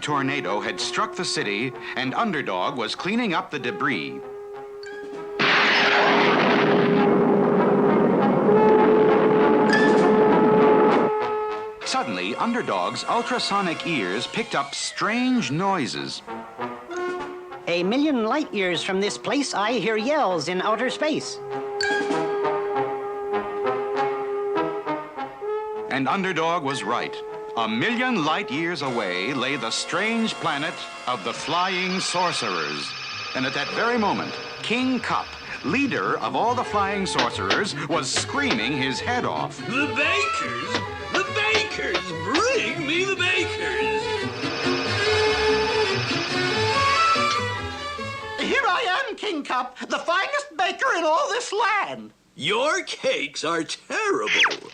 tornado had struck the city, and Underdog was cleaning up the debris. Suddenly, Underdog's ultrasonic ears picked up strange noises. A million light years from this place, I hear yells in outer space. And Underdog was right. A million light years away lay the strange planet of the Flying Sorcerers. And at that very moment, King Cup, leader of all the Flying Sorcerers, was screaming his head off. The bakers! The bakers! Bring me the bakers! Here I am, King Cup, the finest baker in all this land. Your cakes are terrible.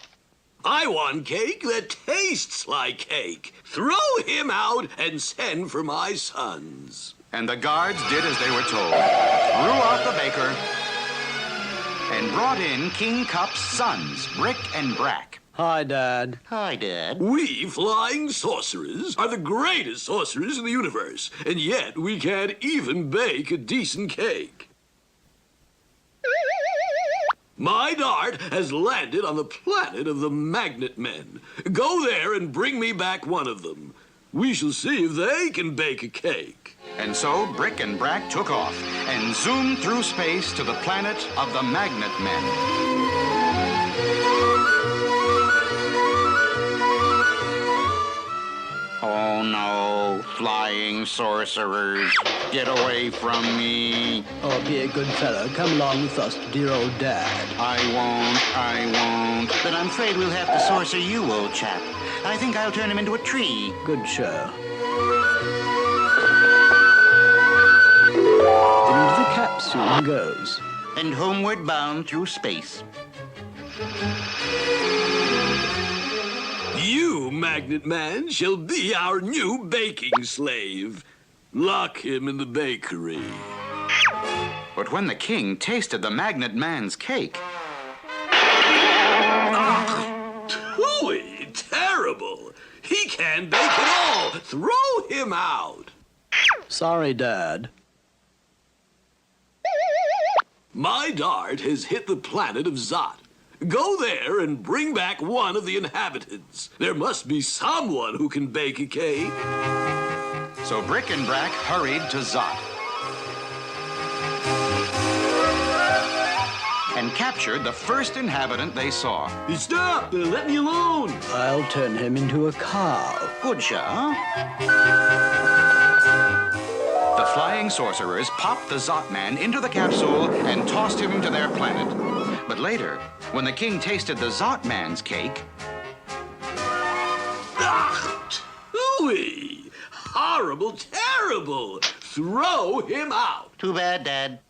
I want cake that tastes like cake. Throw him out and send for my sons. And the guards did as they were told, threw out the baker, and brought in King Cup's sons, Brick and Brack. Hi, Dad. Hi, Dad. We flying sorcerers are the greatest sorcerers in the universe, and yet we can't even bake a decent cake. My dart has landed on the planet of the Magnet Men. Go there and bring me back one of them. We shall see if they can bake a cake. And so Brick and Brack took off and zoomed through space to the planet of the Magnet Men. Oh no, flying sorcerers, get away from me. Oh, be a good fellow. Come along with us to dear old Dad. I won't. But I'm afraid we'll have to sorcer you, old chap. I think I'll turn him into a tree. Good show. Into the capsule goes. And homeward bound through space. You, Magnet Man, shall be our new baking slave. Lock him in the bakery. But when the king tasted the Magnet Man's cake... Tooey, terrible. He can't bake at all. Throw him out. Sorry, Dad. My dart has hit the planet of Zot. Go there and bring back one of the inhabitants. There must be someone who can bake a cake. So Brick and Brack hurried to Zot and captured the first inhabitant they saw. Stop! Let me alone! I'll turn him into a cow. Good shot. The flying sorcerers popped the Zot Man into the capsule and tossed him to their planet. But later, when the king tasted the Zot Man's cake... Tooey! Horrible, terrible! Throw him out! Too bad, Dad.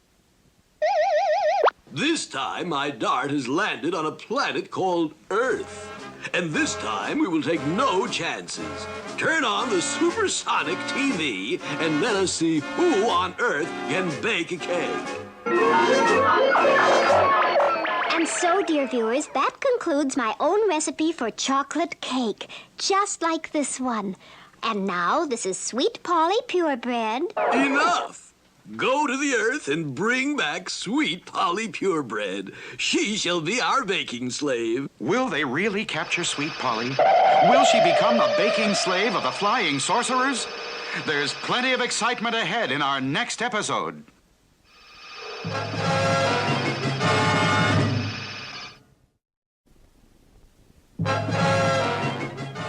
This time, my dart has landed on a planet called Earth. And this time, we will take no chances. Turn on the supersonic TV and let us see who on Earth can bake a cake. And so, dear viewers, that concludes my own recipe for chocolate cake, just like this one. And now, this is Sweet Polly Purebred. Enough! Go to the Earth and bring back Sweet Polly Purebred. She shall be our baking slave. Will they really capture Sweet Polly? Will she become a baking slave of the Flying Sorcerers? There's plenty of excitement ahead in our next episode.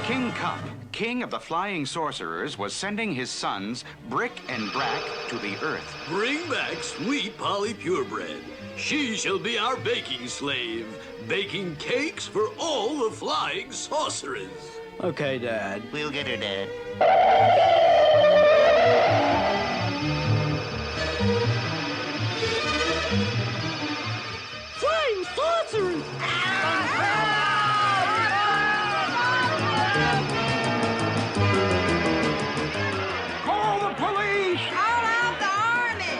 King Cup, king of the Flying Sorcerers, was sending his sons, Brick and Brack, to the Earth. Bring back Sweet Polly Purebred. She shall be our baking slave, baking cakes for all the Flying Sorcerers. Okay, Dad. We'll get her, Dad. Flying Sorcerers! Call the police! Call out the army!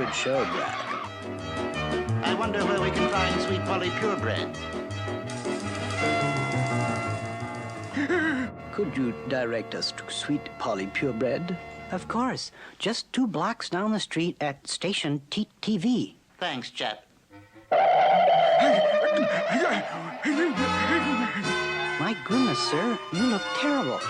Good show, Bragg. I wonder where we can find Sweet Polly purebred. Could you direct us to Sweet Polly purebred? Of course. Just 2 blocks down the street at Station TV. Thanks, chap. My goodness, sir, you look terrible.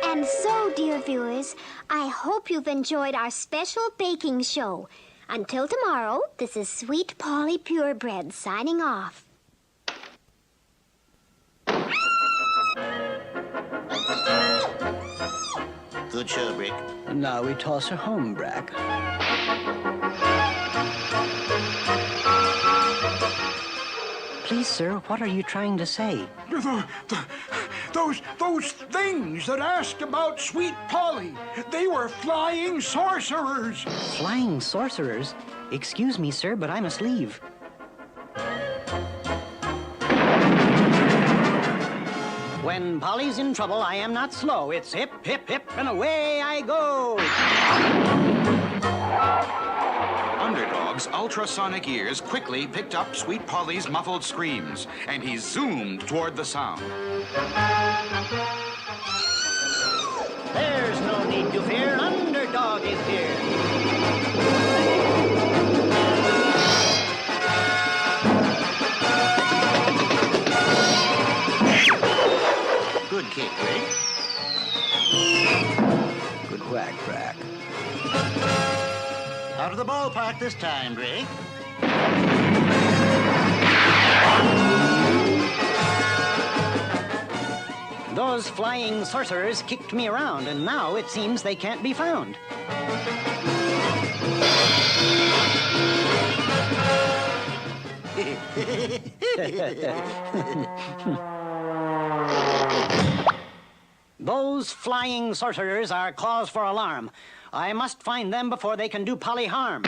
And so, dear viewers, I hope you've enjoyed our special baking show. Until tomorrow, this is Sweet Polly Purebred signing off. Good show, Brick. And now we toss her home, Bragg. Please, sir, what are you trying to say? Those things that asked about Sweet Polly, they were flying sorcerers. Flying sorcerers? Excuse me, sir, but I must leave. When Polly's in trouble, I am not slow. It's hip, hip, hip, and away I go. Underdog's ultrasonic ears quickly picked up Sweet Polly's muffled screams, and he zoomed toward the sound. There's no need to fear. Underdog is here. Good kick, Brick. Good whack, Bragg. Out of the ballpark this time, Brick. Those flying sorcerers kicked me around, and now it seems they can't be found. Those flying sorcerers are cause for alarm. I must find them before they can do Polly harm.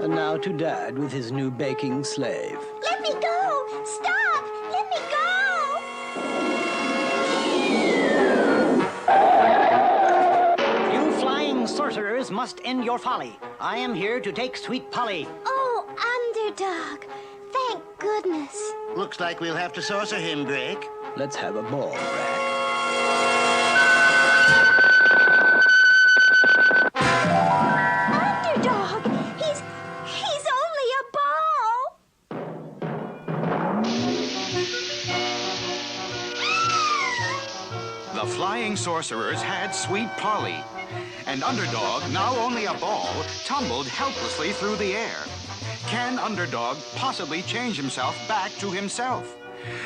And now to Dad with his new baking slave. Let me go! Stop! Let me go! You flying sorcerers must end your folly. I am here to take Sweet Polly. Oh, Underdog. Thank goodness. Looks like we'll have to sorcer him, Brick. Let's have a ball, Bragg. Underdog! He's only a ball! The flying sorcerers had Sweet Polly, and Underdog, now only a ball, tumbled helplessly through the air. Can Underdog possibly change himself back to himself?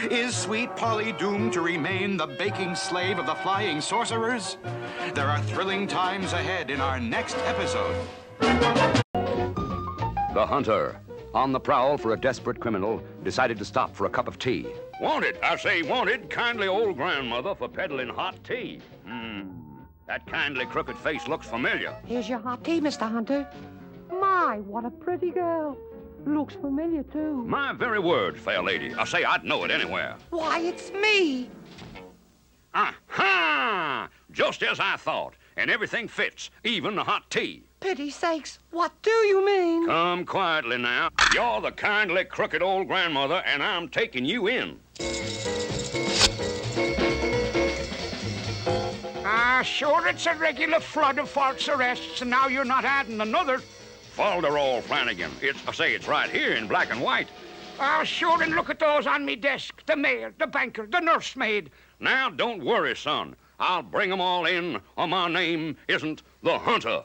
Is Sweet Polly doomed to remain the baking slave of the flying sorcerers? There are thrilling times ahead in our next episode. The hunter, on the prowl for a desperate criminal, decided to stop for a cup of tea. Wanted, I say wanted, kindly old grandmother for peddling hot tea. That kindly crooked face looks familiar. Here's your hot tea, Mr. Hunter. My, what a pretty girl. Looks familiar, too. My very word, fair lady. I say I'd know it anywhere. Why, it's me. Aha! Just as I thought. And everything fits, even the hot tea. Pity sakes, what do you mean? Come quietly now. You're the kindly crooked old grandmother, and I'm taking you in. Sure, it's a regular flood of false arrests, and now you're not adding another. Folderol, Flanagan. It's right here in black and white. Sure, and look at those on me desk. The mayor, the banker, the nursemaid. Now, don't worry, son. I'll bring 'em all in, or my name isn't the Hunter.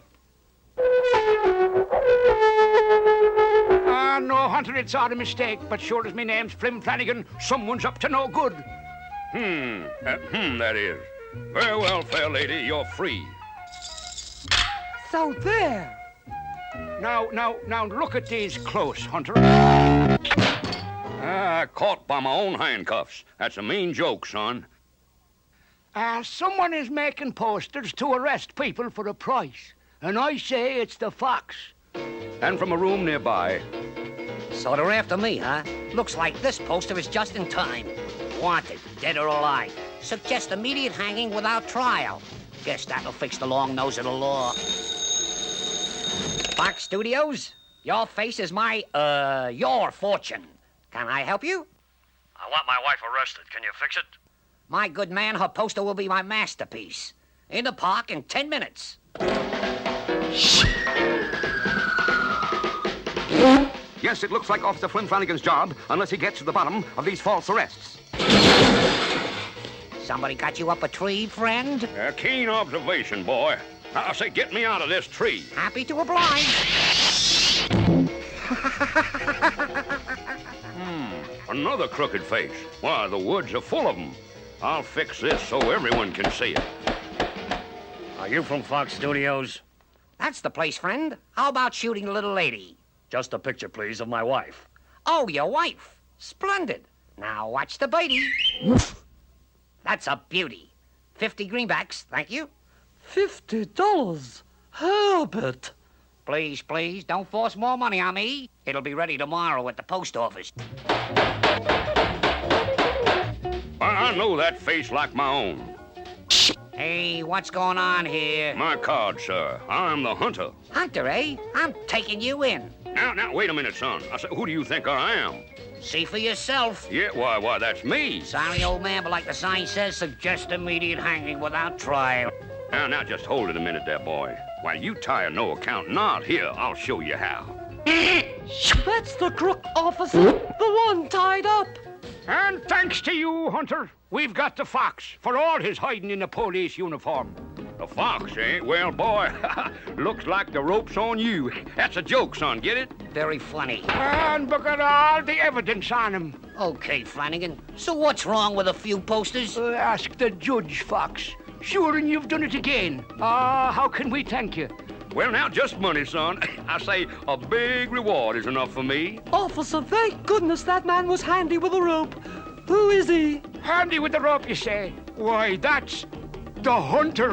No, Hunter, it's all a mistake, but sure as me name's Flim Flanagan, someone's up to no good. That is. Very well, fair lady, you're free. So there. Now, look at these close, Hunter. Caught by my own handcuffs. That's a mean joke, son. Someone is making posters to arrest people for a price, and I say it's the fox. And from a room nearby. So they're after me, huh? Looks like this poster is just in time. Wanted, dead or alive. Suggest immediate hanging without trial. Guess that'll fix the long nose of the law. Fox Studios, your face is your fortune. Can I help you? I want my wife arrested. Can you fix it? My good man, her poster will be my masterpiece. In the park in 10 minutes. Yes, it looks like Officer Flynn Flanagan's job, unless he gets to the bottom of these false arrests. Somebody got you up a tree, friend? A keen observation, boy. I say, get me out of this tree. Happy to oblige. Another crooked face. Why, the woods are full of them. I'll fix this so everyone can see it. Are you from Fox Studios? That's the place, friend. How about shooting the little lady? Just a picture, please, of my wife. Oh, your wife. Splendid. Now watch the baby. That's a beauty. 50 greenbacks, thank you. $50? Herbert. Please, please, don't force more money on me. It'll be ready tomorrow at the post office. I know that face like my own. Hey, what's going on here? My card, sir. I'm the hunter. Hunter, eh? I'm taking you in. Now, wait a minute, son. I said, who do you think I am? See for yourself. Yeah, why, that's me. Sorry, old man, but like the sign says, suggest immediate hanging without trial. Now, just hold it a minute there, boy. While you tie a no account knot, here, I'll show you how. That's the crook, officer. The one tied up. And thanks to you, Hunter, we've got the fox for all his hiding in a police uniform. The fox, eh? Well, boy, looks like the rope's on you. That's a joke, son, get it? Very funny. And look at all the evidence on him. Okay, Flanagan. So what's wrong with a few posters? Ask the judge, Fox. Sure, and you've done it again. How can we thank you? Well, now, just money, son. I say a big reward is enough for me. Officer, thank goodness that man was handy with a rope. Who is he? Handy with the rope, you say? Why, that's the Hunter.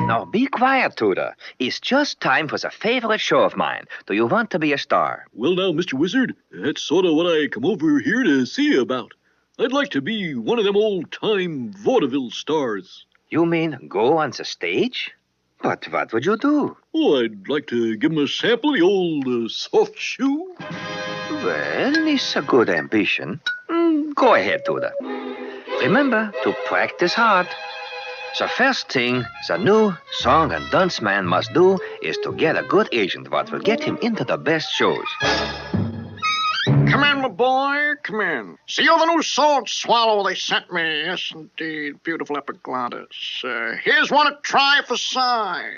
Now, be quiet, Tutor. It's just time for the favorite show of mine. Do you want to be a star? Well, now, Mr. Wizard, that's sort of what I come over here to see you about. I'd like to be one of them old-time vaudeville stars. You mean go on the stage? But what would you do? Oh, I'd like to give 'em a sample of the old soft shoe. Well, it's a good ambition. Go ahead, Tutor. Remember to practice hard. The first thing the new song and dance man must do is to get a good agent what will get him into the best shows. Come in, my boy, come in. See all the new sword swallow they sent me. Yes, indeed, beautiful epiglottis. Here's one to try for size.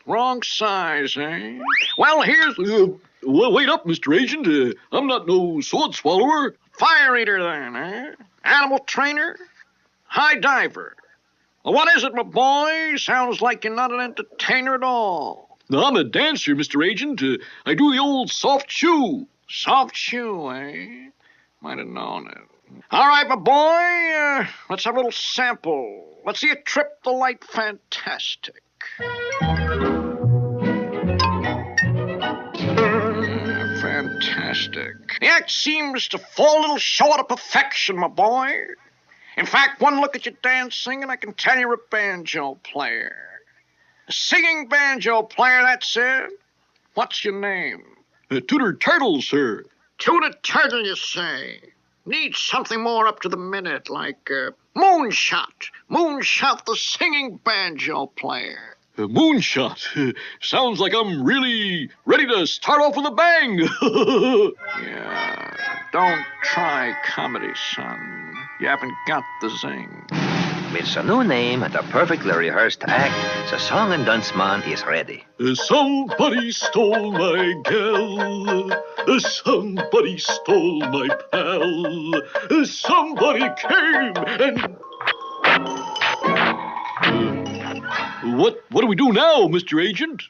Wrong size, eh? Well, here's... well, wait up, Mr. Agent. I'm not no sword swallower. Fire eater, then, eh? Animal trainer? High diver. Well, what is it, my boy? Sounds like you're not an entertainer at all. No, I'm a dancer, Mr. Agent. I do the old soft shoe. Soft shoe, eh? Might have known it. All right, my boy, let's have a little sample. Let's see you trip the light fantastic. Fantastic. The act seems to fall a little short of perfection, my boy. In fact, one look at your dancing and I can tell you're a banjo player. A singing banjo player, that's it. What's your name? Tutor Turtle, sir. Tutor Turtle, you say? Need something more up to the minute, like Moonshot. Moonshot, the singing banjo player. Moonshot. Sounds like I'm really ready to start off with a bang. Yeah, don't try comedy, son. You haven't got the zing. With a new name and a perfectly rehearsed act, the song and dance man is ready. Somebody stole my gal. Somebody stole my pal. Somebody came and... What do we do now, Mr. Agent?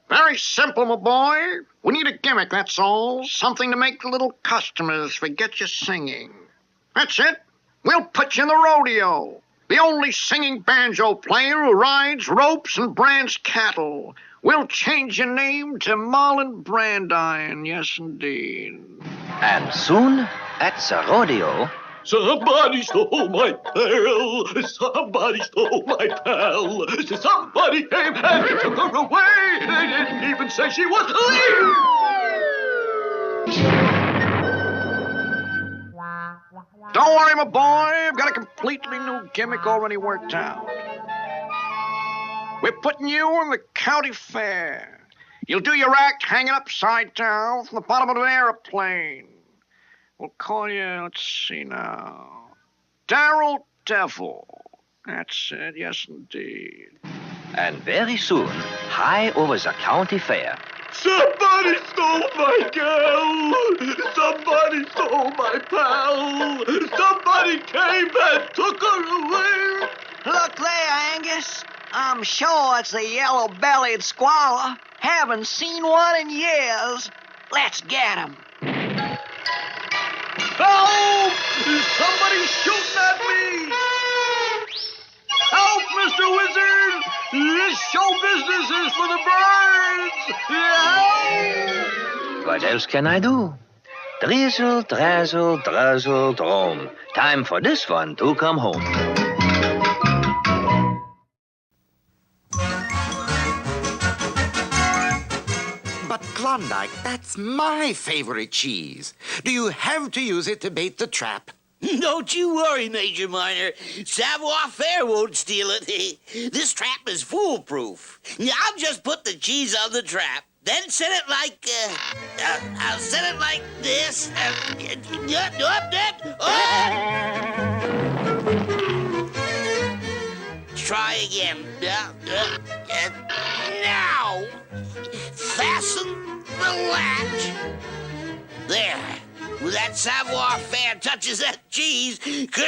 Very simple, my boy. We need a gimmick, that's all. Something to make the little customers forget you're singing. That's it. We'll put you in the rodeo. The only singing banjo player who rides ropes and brands cattle. We'll change your name to Marlon Brandine, yes indeed. And soon, at the rodeo, Somebody stole my pearl. Somebody stole my pal. Somebody came and took her away. They didn't even say she was leaving. Don't worry, my boy. I've got a completely new gimmick already worked out. We're putting you in the county fair. You'll do your act hanging upside down from the bottom of an airplane. We'll call you, let's see now, Daryl Devil. That's it, yes indeed. and very soon, high over the county fair, Somebody stole my girl! Somebody stole my pal! Somebody came and took her away! Look there, Angus. I'm sure it's the yellow-bellied squaller. Haven't seen one in years. Let's get him. Help! Somebody's shooting at me! Help, Mr. Wizard! This show business is for the birds! Help! what else can I do? Drizzle, drazzle, druzzle, drome. Time for this one to come home. But Klondike, that's my favorite cheese. Do you have to use it to bait the trap? Don't you worry, Major Minor. Savoir-faire won't steal it. This trap is foolproof. I'll just put the cheese on the trap, then set it like, I'll set it like this. Try again. Now, fasten the latch. There. When that savoir-faire touches that cheese,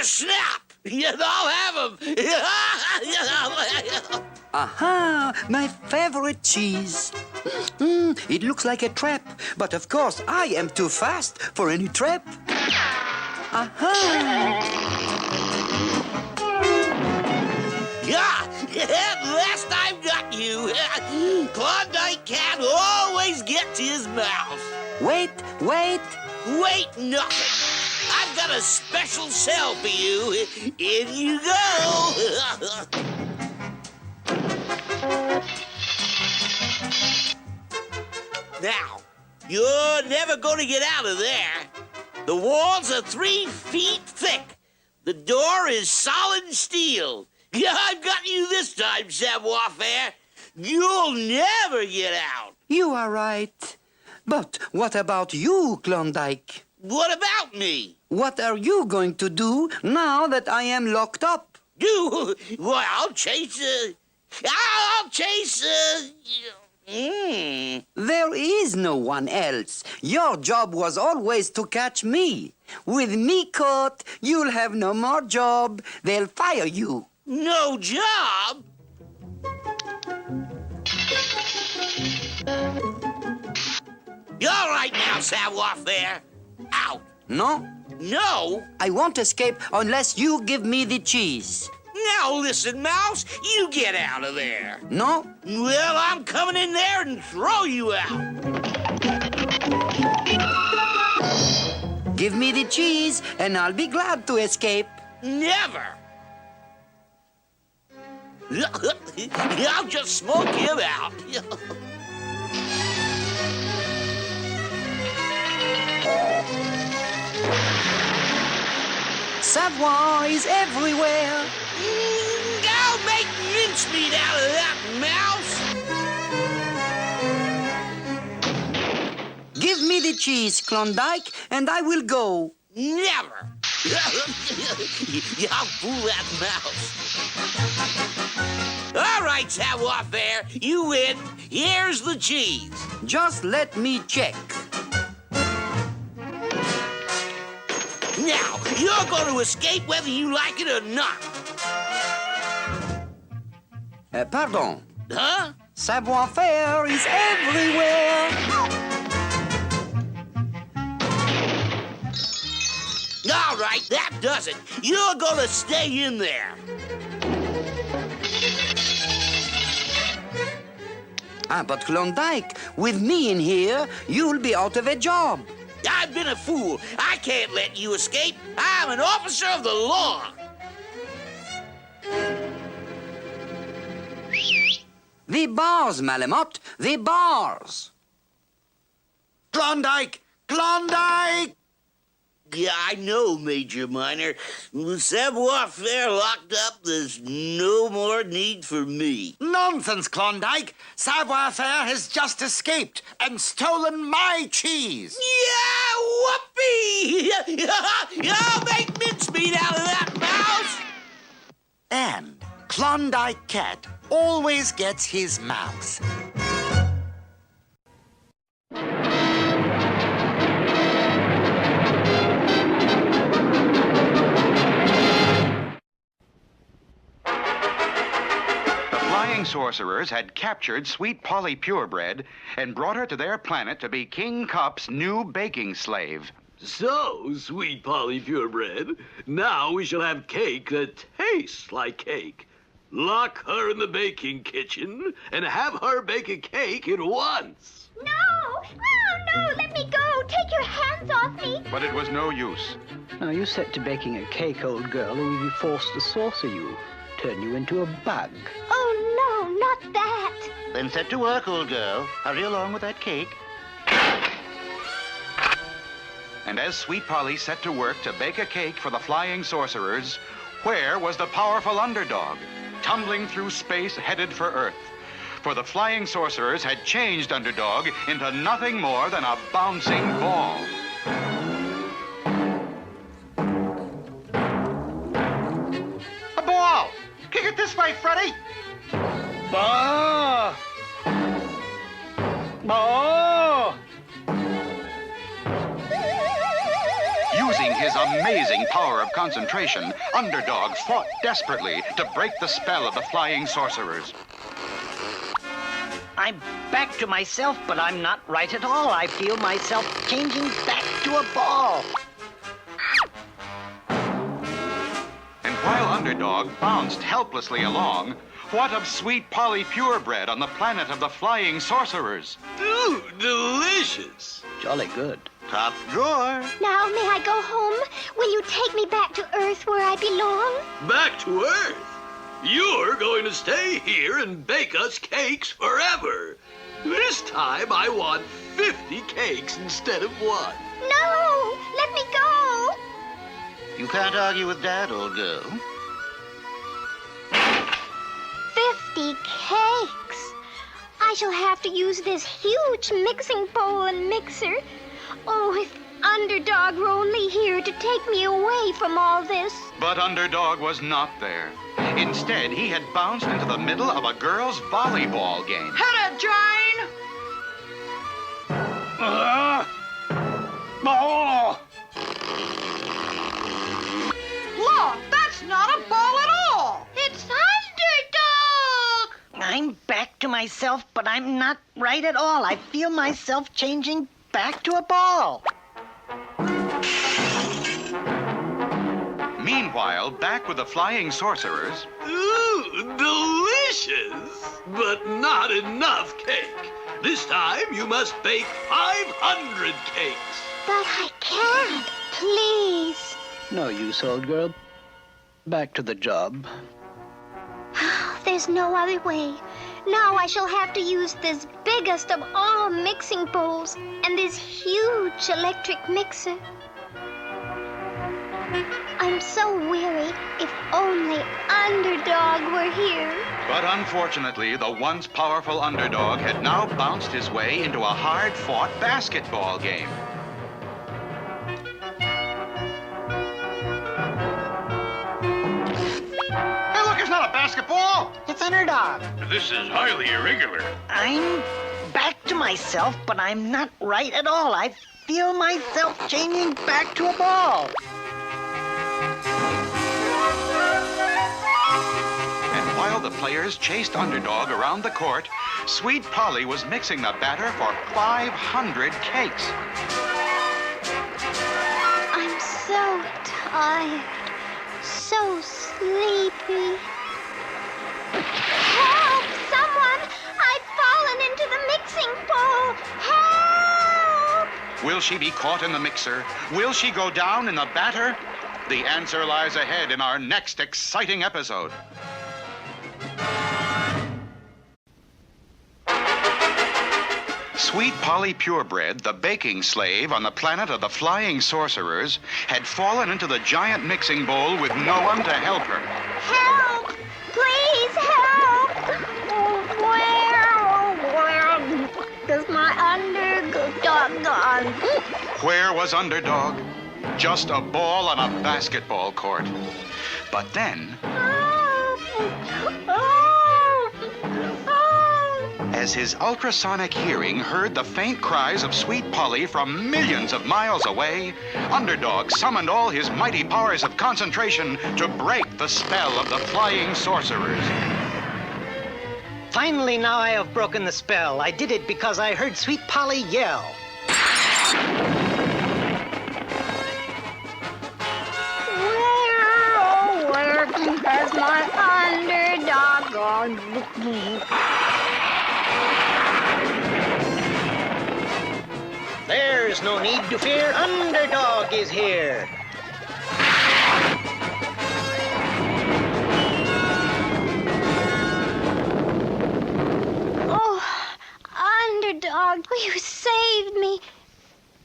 snap! I'll have him! Aha! My favorite cheese. It looks like a trap, but of course I am too fast for any trap. Aha! At last I've got you! Klondike can't always get to his mouse. Wait! Wait nothing! I've got a special cell for you. In you go! Now, you're never going to get out of there. The walls are 3 feet thick. The door is solid steel. I've got you this time, savoir-faire. You'll never get out. You are right. But what about you, Klondike? What about me? What are you going to do now that I am locked up? Well, I'll chase, There is no one else. Your job was always to catch me. With me caught, you'll have no more job. They'll fire you. No job? All right now, savoir-faire. Out. No? No? I won't escape unless you give me the cheese. Now listen, Mouse, you get out of there. No? Well, I'm coming in there and throw you out. Give me the cheese, and I'll be glad to escape. Never. I'll just smoke him out. Savoir is everywhere. I'll make mincemeat out of that mouse. Give me the cheese, Klondike, and I will go. Never. I'll fool that mouse. All right, savoir-faire, you win. Here's the cheese. Just let me check. Now, you're going to escape whether you like it or not. Pardon. Huh? Savoir-faire is everywhere. All right, that does it. You're gonna stay in there. But Klondike, with me in here, you'll be out of a job. I've been a fool. I can't let you escape. I'm an officer of the law. The bars, Malamute, the bars. Klondike! Klondike! Yeah, I know, Major Minor. With savoir-faire locked up, there's no more need for me. Nonsense, Klondike! Savoir-faire has just escaped and stolen my cheese! Yeah, whoopee! I'll make mincemeat out of that mouse! And Klondike Cat always gets his mouse. Sorcerers had captured Sweet Polly Purebred and brought her to their planet to be King Cup's new baking slave. So, Sweet Polly Purebred, now we shall have cake that tastes like cake. Lock her in the baking kitchen and have her bake a cake at once. No! Oh, no! Let me go! Take your hands off me! But it was no use. Now, you set to baking a cake, old girl, or we'll be forced to saucer you. Turn you into a bug. Oh, no, not that. Then set to work, old girl. Hurry along with that cake. And as Sweet Polly set to work to bake a cake for the flying sorcerers, where was the powerful Underdog, tumbling through space headed for Earth? For the flying sorcerers had changed Underdog into nothing more than a bouncing ball. A ball! Kick it this way, Freddy! Ball! Ball! Using his amazing power of concentration, Underdog fought desperately to break the spell of the flying sorcerers. I'm back to myself, but I'm not right at all. I feel myself changing back to a ball. And while Underdog bounced helplessly along, what of Sweet Polly Purebred on the planet of the flying sorcerers? Ooh, delicious. Jolly good. Top drawer. Now, may I go home? Will you take me back to Earth where I belong? Back to Earth? You're going to stay here and bake us cakes forever. This time I want 50 cakes instead of 1. No! Let me go! You can't argue with Dad, old girl. 50 cakes. I shall have to use this huge mixing bowl and mixer. Oh, if Underdog were only here to take me away from all this. But Underdog was not there. Instead, he had bounced into the middle of a girls' volleyball game. Hit it, Jane! Ball! Look, that's not a ball at all! It's Underdog! I'm back to myself, but I'm not right at all. I feel myself changing back to a ball. Meanwhile, back with the flying sorcerers... Ooh, delicious! But not enough cake. This time you must bake 500 cakes. But I can't. Please. No use, old girl. Back to the job. There's no other way. Now I shall have to use this biggest of all mixing bowls and this huge electric mixer. I'm so weary. If only Underdog were here. But unfortunately, the once powerful Underdog had now bounced his way into a hard-fought basketball game. Hey, look, it's not a basketball! It's Underdog. This is highly irregular. I'm back to myself, but I'm not right at all. I feel myself changing back to a ball. And while the players chased Underdog around the court, Sweet Polly was mixing the batter for 500 cakes. I'm so I'm so sleepy. Help! Someone! I've fallen into the mixing bowl! Help! Will she be caught in the mixer? Will she go down in the batter? The answer lies ahead in our next exciting episode. Sweet Polly Purebred, the baking slave on the planet of the flying sorcerers, had fallen into the giant mixing bowl with no one to help her. Help! Please help! Where is my underdog gone? Where was Underdog? Just a ball on a basketball court. But then, as his ultrasonic hearing heard the faint cries of Sweet Polly from millions of miles away, Underdog summoned all his mighty powers of concentration to break the spell of the flying sorcerers. Finally, now I have broken the spell. I did it because I heard Sweet Polly yell. Where has my underdog gone? There's no need to fear. Underdog is here. Oh, Underdog, you saved me.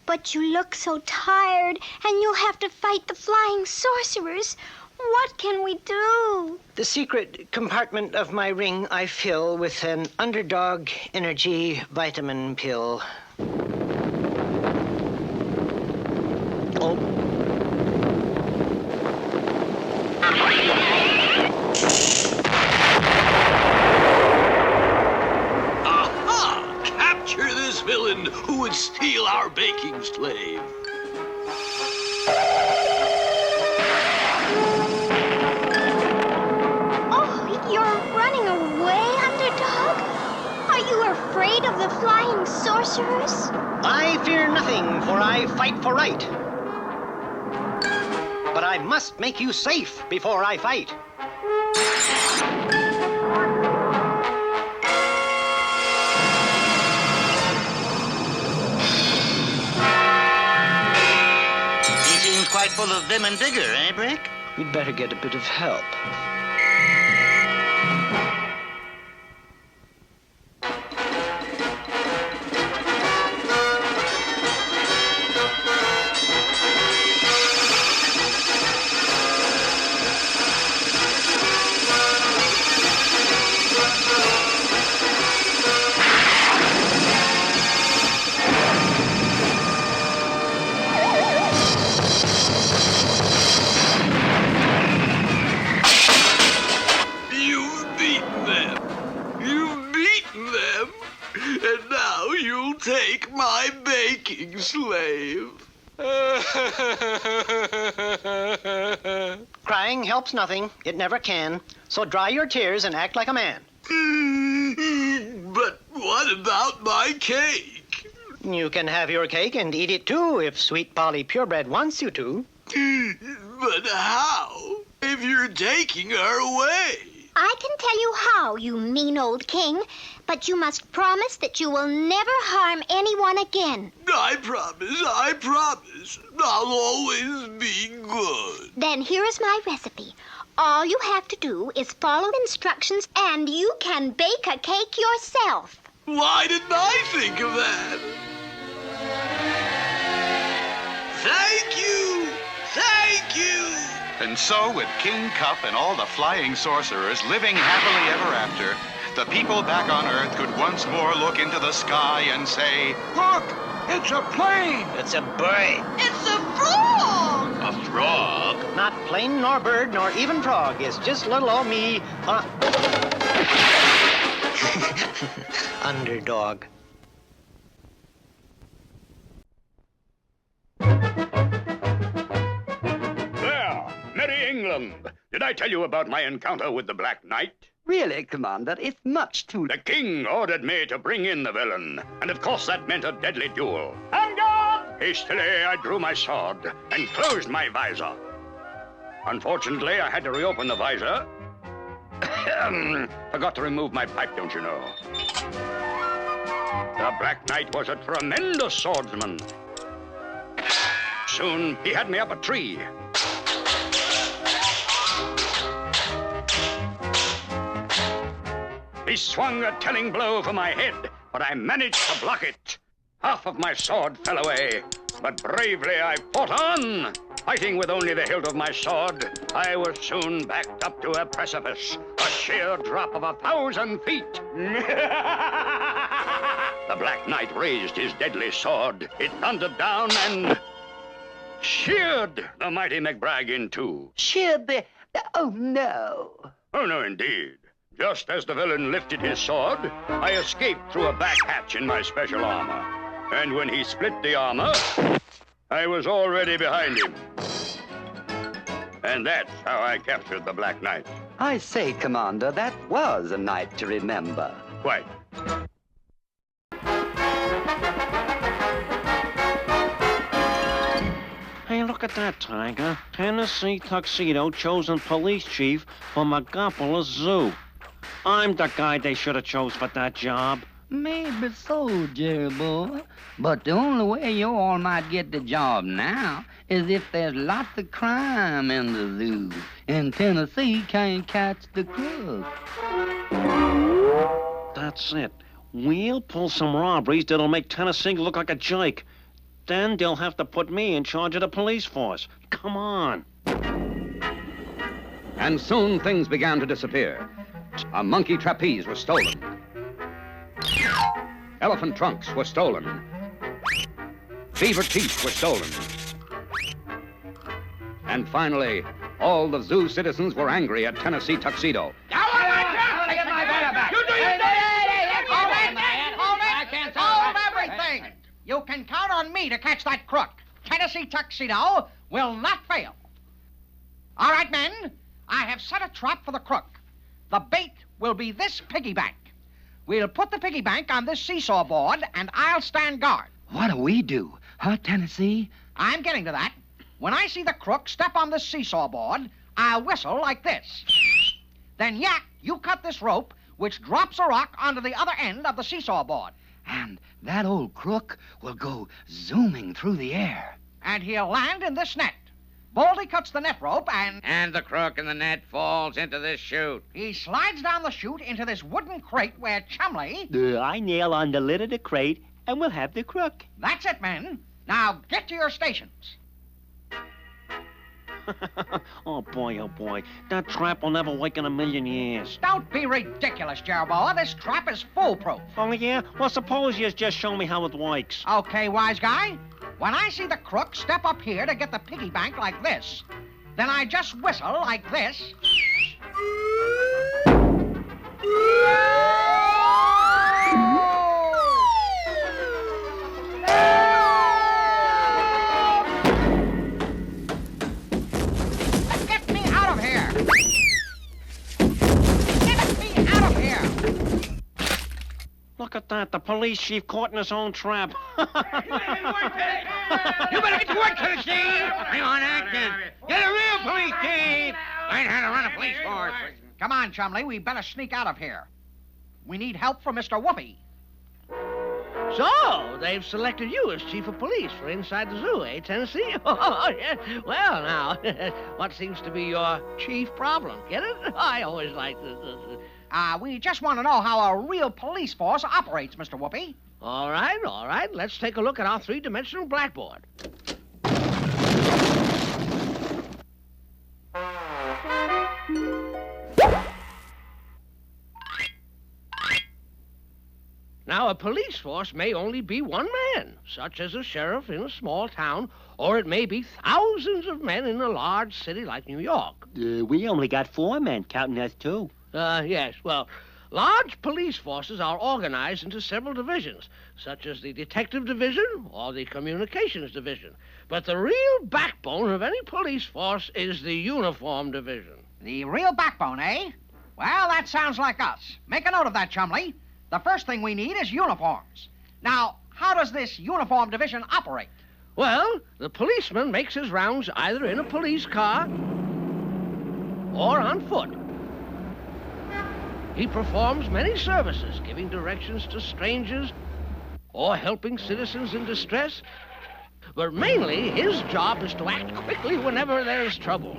But you look so tired, and you'll have to fight the flying sorcerers. What can we do? The secret compartment of my ring I fill with an Underdog energy vitamin pill. Oh. Aha! Capture this villain who would steal our baking slave. Are you afraid of the flying sorcerers? I fear nothing, for I fight for right. But I must make you safe before I fight. He seems quite full of vim and vigor, eh, Brick? We'd better get a bit of help. Take my baking slave. Crying helps nothing. It never can. So dry your tears and act like a man. But what about my cake? You can have your cake and eat it too if Sweet Polly Purebred wants you to. But how? If you're taking her away. I can tell you how, you mean old king. But you must promise that you will never harm anyone again. I promise. I'll always be good. Then here is my recipe. All you have to do is follow the instructions and you can bake a cake yourself. Why didn't I think of that? Thank you! Thank you! And so, with King Cup and all the flying sorcerers living happily ever after, the people back on Earth could once more look into the sky and say, "Look! It's a plane!" It's a bird. It's a frog! A frog? Not plane nor bird nor even frog. It's just little old me. Underdog. There! Merry England! Did I tell you about my encounter with the Black Knight? Really, Commander, it's much too... The king ordered me to bring in the villain, and of course that meant a deadly duel. On guard! Hastily, I drew my sword and closed my visor. Unfortunately, I had to reopen the visor. Forgot to remove my pipe, don't you know? The Black Knight was a tremendous swordsman. Soon, he had me up a tree. He swung a telling blow for my head, but I managed to block it. Half of my sword fell away, but bravely I fought on. Fighting with only the hilt of my sword, I was soon backed up to a precipice, a sheer drop of 1,000 feet. The Black Knight raised his deadly sword. It thundered down and sheared the mighty McBragg in two. Sheared the... Oh, no. Oh, no, indeed. Just as the villain lifted his sword, I escaped through a back hatch in my special armor. And when he split the armor, I was already behind him. And that's how I captured the Black Knight. I say, Commander, that was a night to remember. Quite. Hey, look at that, Tiger. Tennessee Tuxedo chosen police chief for Megapolis Zoo. I'm the guy they should have chose for that job. Maybe so, Jerry boy. But the only way you all might get the job now is if there's lots of crime in the zoo, and Tennessee can't catch the crook. That's it. We'll pull some robberies that'll make Tennessee look like a jerk. Then they'll have to put me in charge of the police force. Come on. And soon things began to disappear. A monkey trapeze was stolen. Elephant trunks were stolen. Beaver teeth were stolen. And finally, all the zoo citizens were angry at Tennessee Tuxedo. Hold everything! You can count on me to catch that crook. Tennessee Tuxedo will not fail. All right, men, I have set a trap for the crook. The bait will be this piggy bank. We'll put the piggy bank on this seesaw board, and I'll stand guard. What do we do, huh, Tennessee? I'm getting to that. When I see the crook step on this seesaw board, I'll whistle like this. Then, Yak, you cut this rope, which drops a rock onto the other end of the seesaw board. And that old crook will go zooming through the air. And he'll land in this net. Baldy cuts the net rope and... And the crook in the net falls into this chute. He slides down the chute into this wooden crate where Chumley... I nail on the lid of the crate, and we'll have the crook. That's it, men. Now get to your stations. Oh, boy. That trap will never work in a million years. Don't be ridiculous, Jerboa. This trap is foolproof. Oh, yeah? Well, suppose you just show me how it works. Okay, wise guy. When I see the crook step up here to get the piggy bank like this, then I just whistle like this. Get me out of here! Get me out of here! Look at that, the police chief caught in his own trap. You better get to work, Tennessee! Hang on, Atkins. Get a real police chief! Learn how to run a police force. Come on, Chumley, we better sneak out of here. We need help from Mr. Whoopi. So, they've selected you as chief of police for inside the zoo, eh, Tennessee? Oh, yeah. Well, now, what seems to be your chief problem? Get it? I always like this. We just want to know how a real police force operates, Mr. Whoopi. All right. Let's take a look at our three-dimensional blackboard. Now, a police force may only be one man, such as a sheriff in a small town, or it may be thousands of men in a large city like New York. We only got 4 men, counting us 2. Yes, well, large police forces are organized into several divisions, such as the detective division or the communications division. But the real backbone of any police force is the uniform division. The real backbone, eh? Well, that sounds like us. Make a note of that, Chumley. The first thing we need is uniforms. Now, how does this uniform division operate? Well, the policeman makes his rounds either in a police car or on foot. He performs many services, giving directions to strangers or helping citizens in distress. But mainly, his job is to act quickly whenever there's trouble.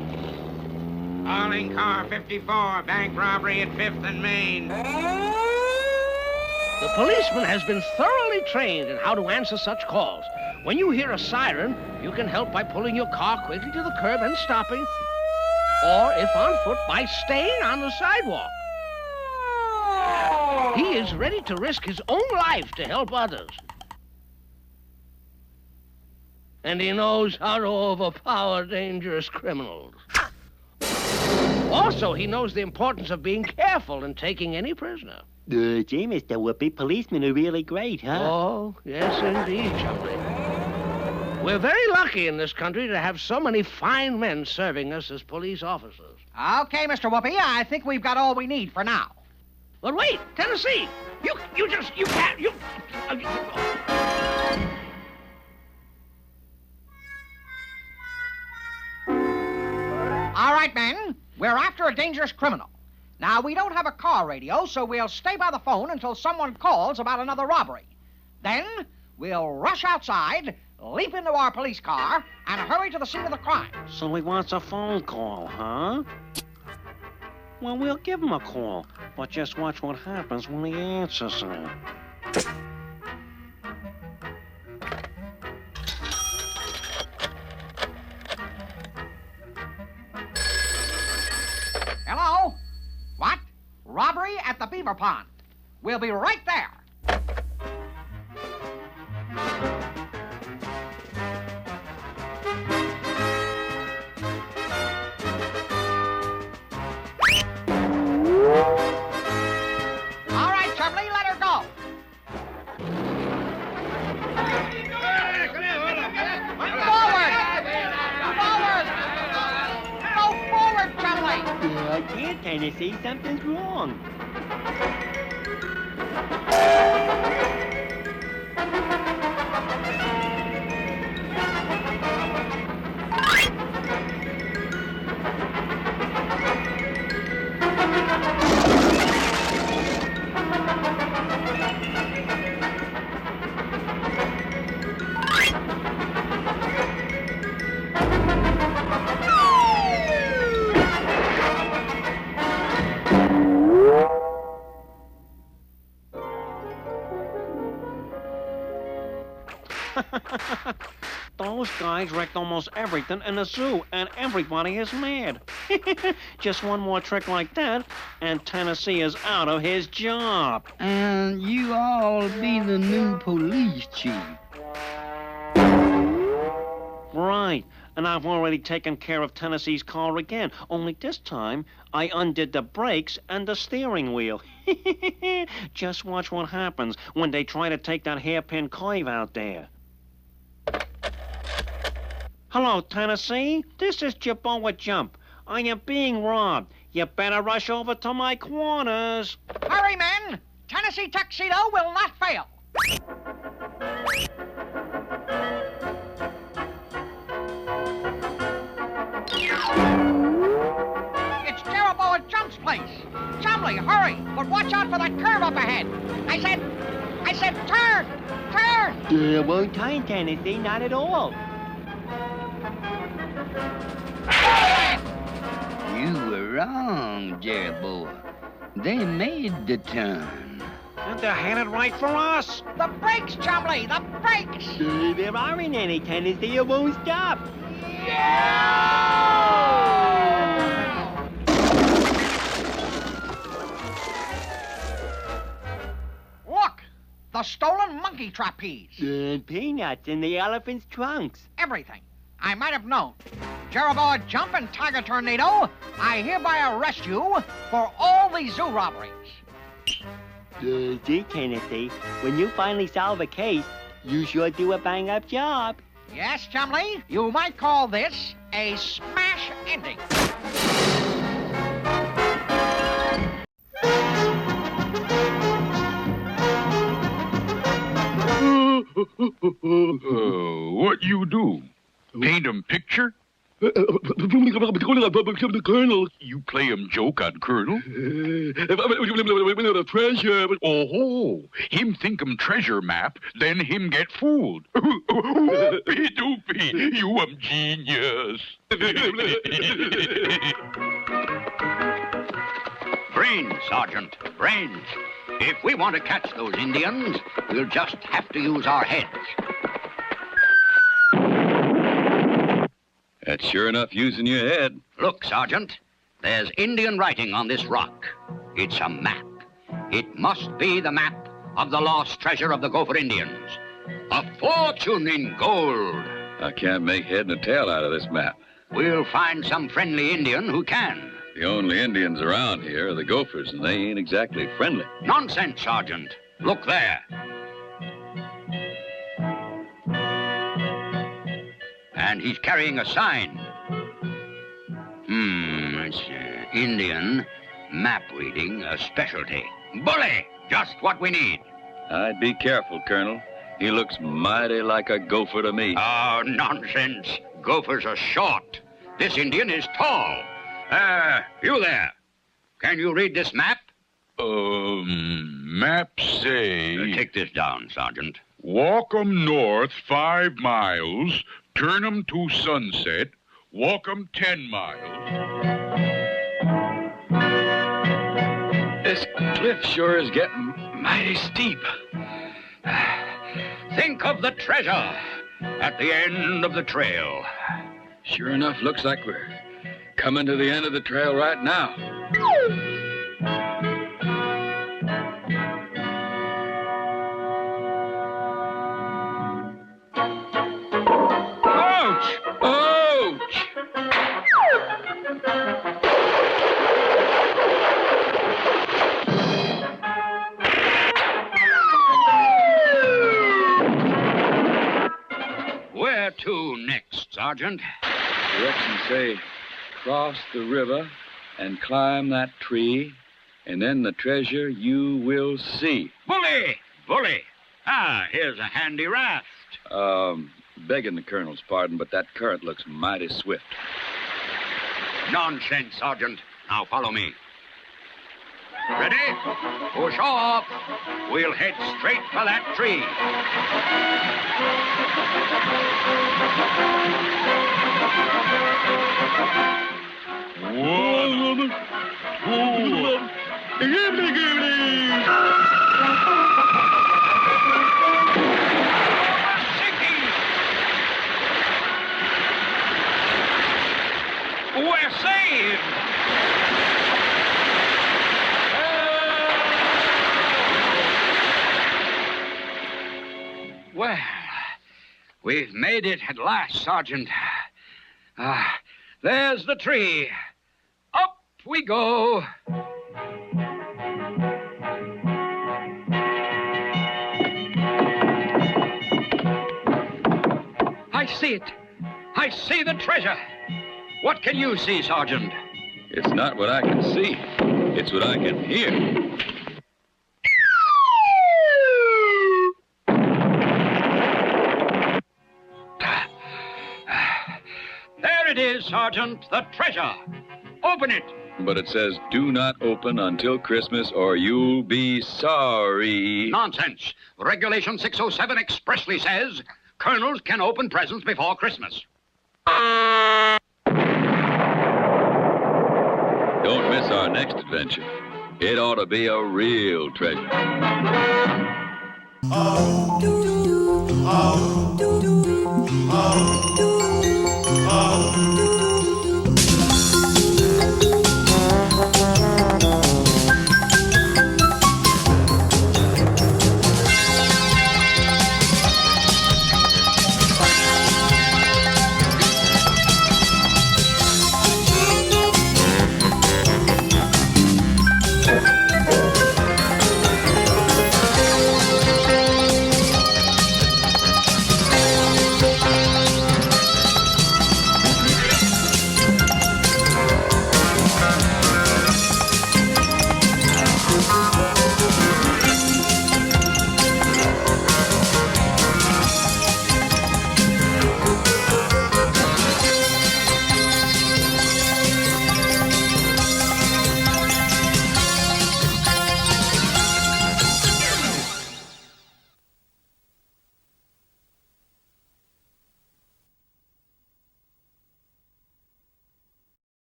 Calling car 54, bank robbery at 5th and Main. The policeman has been thoroughly trained in how to answer such calls. When you hear a siren, you can help by pulling your car quickly to the curb and stopping, or if on foot, by staying on the sidewalk. He is ready to risk his own life to help others. And he knows how to overpower dangerous criminals. Also, he knows the importance of being careful in taking any prisoner. Gee, Mr. Whoopi, policemen are really great, huh? Oh, yes, indeed, Chumley. We're very lucky in this country to have so many fine men serving us as police officers. Okay, Mr. Whoopi, I think we've got all we need for now. But wait, Tennessee, you can't. All right, men, we're after a dangerous criminal. Now, we don't have a car radio, so we'll stay by the phone until someone calls about another robbery. Then, we'll rush outside, leap into our police car, and hurry to the scene of the crime. So he wants a phone call, huh? Well, we'll give him a call, but just watch what happens when he answers it. Hello? What? Robbery at the Beaver Pond. We'll be right there. All right, Chumley, let her go. Forward! Forward! Go forward, Chumley! I can't, Tennessee. Something's wrong. Those guys wrecked almost everything in the zoo, and everybody is mad. Just one more trick like that, and Tennessee is out of his job. And you all be the new police chief. Right, and I've already taken care of Tennessee's car again, only this time I undid the brakes and the steering wheel. Just watch what happens when they try to take that hairpin curve out there. Hello, Tennessee. This is Jabboa Jump. I am being robbed. You better rush over to my quarters. Hurry, men! Tennessee Tuxedo will not fail. It's Jabboa Jump's place. Chumley, hurry, but watch out for that curve up ahead. I said turn! Turn! Won't turn, Tennessee, not at all. You were wrong, Jabboa. They made the turn. And they're headed right for us. The brakes, Chumley, the brakes! There aren't any, Tennessee. It won't stop. Look! The stolen monkey trapeze. Peanuts in the elephant's trunks. Everything. I might have known. Jabboa Jump and Tiger Tornado, I hereby arrest you for all these zoo robberies. Gee, Tennessee, when you finally solve a case, you sure do a bang-up job. Yes, Chumley, you might call this a smash ending. What you do? Paint 'em picture? Colonel. You play him joke on Colonel? Treasure. Oh, him think him treasure map, then him get fooled. Whoopie doopie, you genius. Brains, Sergeant, brains. If we want to catch those Indians, we'll just have to use our heads. That's sure enough using your head. Look, Sergeant, there's Indian writing on this rock. It's a map. It must be the map of the lost treasure of the Gopher Indians. A fortune in gold. I can't make head and tail out of this map. We'll find some friendly Indian who can. The only Indians around here are the Gophers, and they ain't exactly friendly. Nonsense, Sergeant. Look there. And he's carrying a sign. It's Indian map reading, a specialty. Bully! Just what we need. I'd be careful, Colonel. He looks mighty like a gopher to me. Oh, nonsense. Gophers are short. This Indian is tall. You there. Can you read this map? Map say... Take this down, Sergeant. Walk 'em north 5 miles, turn 'em to sunset, walk 'em 10 miles. This cliff sure is getting mighty steep. Think of the treasure at the end of the trail. Sure enough, looks like we're coming to the end of the trail right now. Ouch! Ouch! Where to next, Sergeant? Directions say cross the river and climb that tree, and then the treasure you will see. Bully! Bully! Here's a handy raft. Begging the Colonel's pardon, but that current looks mighty swift. Nonsense, Sergeant. Now follow me. Ready? Push off. We'll head straight for that tree. One, two, We're saved! Well, we've made it at last, Sergeant. There's the tree. Up we go. I see it. I see the treasure. What can you see, Sergeant? It's not what I can see. It's what I can hear. There it is, Sergeant, the treasure. Open it. But it says, do not open until Christmas or you'll be sorry. Nonsense. Regulation 607 expressly says colonels can open presents before Christmas. Don't miss our next adventure. It ought to be a real treasure. Oh,